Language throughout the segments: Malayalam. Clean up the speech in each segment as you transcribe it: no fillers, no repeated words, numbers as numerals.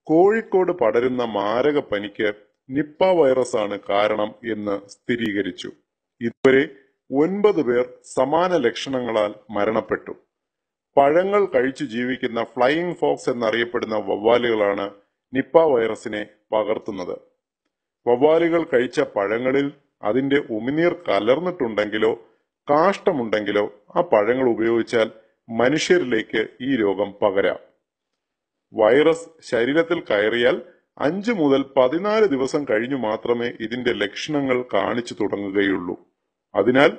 കോഴിക്കോട് പടരുന്ന മാരക പനിക്ക് നിപ്പ വൈറസ് ആണ് കാരണം എന്ന് സ്ഥിരീകരിച്ചു. ഇതുവരെ 9 പേർ സമാന ലക്ഷണങ്ങളാൽ മരണപ്പെട്ടു. പഴങ്ങൾ കഴിച്ചു ജീവിക്കുന്ന ഫ്ലൈയിങ് ഫോക്സ് എന്നറിയപ്പെടുന്ന വവ്വാലുകളാണ് നിപ്പ വൈറസിനെ പകർത്തുന്നത്. വവ്വാലുകൾ കഴിച്ച പഴങ്ങളിൽ അതിന്റെ ഉമിനീർ കലർന്നിട്ടുണ്ടെങ്കിലോ കാഷ്ടമുണ്ടെങ്കിലോ ആ പഴങ്ങൾ ഉപയോഗിച്ചാൽ മനുഷ്യരിലേക്ക് ഈ രോഗം പകരാം. വൈറസ് ശരീരത്തിൽ കയറിയാൽ 5 മുതൽ 14 ദിവസം കഴിഞ്ഞു മാത്രമേ ഇതിന്റെ ലക്ഷണങ്ങൾ കാണിച്ചു തുടങ്ങുകയുള്ളൂ. അതിനാൽ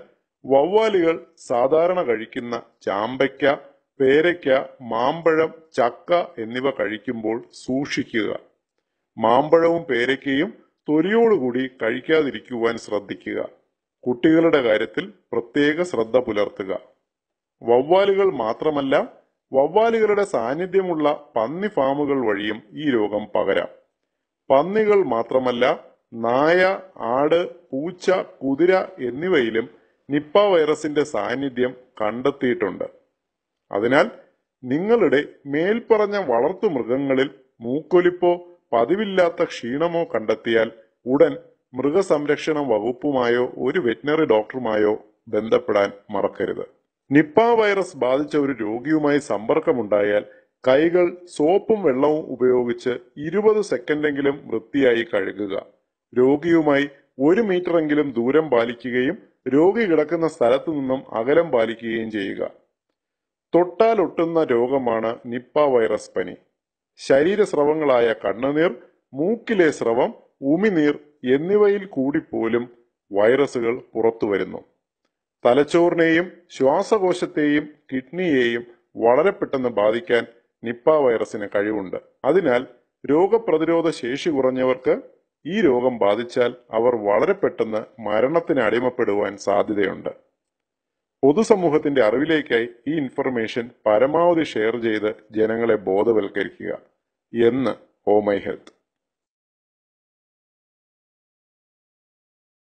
വവ്വാലുകൾ സാധാരണ കഴിക്കുന്ന ചാമ്പയ്ക്ക, പേരയ്ക്ക, മാമ്പഴം, ചക്ക എന്നിവ കഴിക്കുമ്പോൾ സൂക്ഷിക്കുക. മാമ്പഴവും പേരയ്ക്കയും തൊലിയോടുകൂടി കഴിക്കാതിരിക്കുവാൻ ശ്രദ്ധിക്കുക. കുട്ടികളുടെ കാര്യത്തിൽ പ്രത്യേക ശ്രദ്ധ പുലർത്തുക. വവ്വാലുകൾ മാത്രമല്ല, വവ്വാലുകളുടെ സാന്നിധ്യമുള്ള പന്നി ഫാമുകൾ വഴിയും ഈ രോഗം പകരാം. പന്നികൾ മാത്രമല്ല, നായ, ആട്, പൂച്ച, കുതിര എന്നിവയിലും നിപ്പ വൈറസിന്റെ സാന്നിധ്യം കണ്ടെത്തിയിട്ടുണ്ട്. അതിനാൽ നിങ്ങളുടെ മേൽപ്പറഞ്ഞ വളർത്തുമൃഗങ്ങളിൽ മൂക്കൊലിപ്പോ പതിവില്ലാത്ത ക്ഷീണമോ കണ്ടെത്തിയാൽ ഉടൻ മൃഗസംരക്ഷണ വകുപ്പുമായോ ഒരു വെറ്റിനറി ഡോക്ടറുമായോ ബന്ധപ്പെടാൻ മറക്കരുത്. നിപ്പ വൈറസ് ബാധിച്ച ഒരു രോഗിയുമായി സമ്പർക്കമുണ്ടായാൽ കൈകൾ സോപ്പും വെള്ളവും ഉപയോഗിച്ച് 20 സെക്കൻഡെങ്കിലും വൃത്തിയായി കഴുകുക. രോഗിയുമായി 1 മീറ്ററെങ്കിലും ദൂരം പാലിക്കുകയും രോഗി കിടക്കുന്ന സ്ഥലത്തു നിന്നും അകലം പാലിക്കുകയും ചെയ്യുക. തൊട്ടാലൊട്ടുന്ന രോഗമാണ് നിപ്പ വൈറസ് പനി. ശരീരസ്രവങ്ങളായ കണ്ണുനീർ, മൂക്കിലെ സ്രവം, ഉമിനീർ എന്നിവയിൽ കൂടി പോലും വൈറസുകൾ പുറത്തു വരുന്നു. തലച്ചോറിനെയും ശ്വാസകോശത്തെയും കിഡ്നിയെയും വളരെ പെട്ടെന്ന് ബാധിക്കാൻ നിപ്പ വൈറസിന് കഴിവുണ്ട്. അതിനാൽ രോഗപ്രതിരോധ ശേഷി കുറഞ്ഞവർക്ക് ഈ രോഗം ബാധിച്ചാൽ അവർ വളരെ പെട്ടെന്ന് മരണത്തിന് അടിമപ്പെടുവാൻ സാധ്യതയുണ്ട്. പൊതുസമൂഹത്തിന്റെ അറിവിലേക്കായി ഈ ഇൻഫർമേഷൻ പരമാവധി ഷെയർ ചെയ്ത് ജനങ്ങളെ ബോധവൽക്കരിക്കുക എന്ന് ഓ മൈ ഹെൽത്ത്.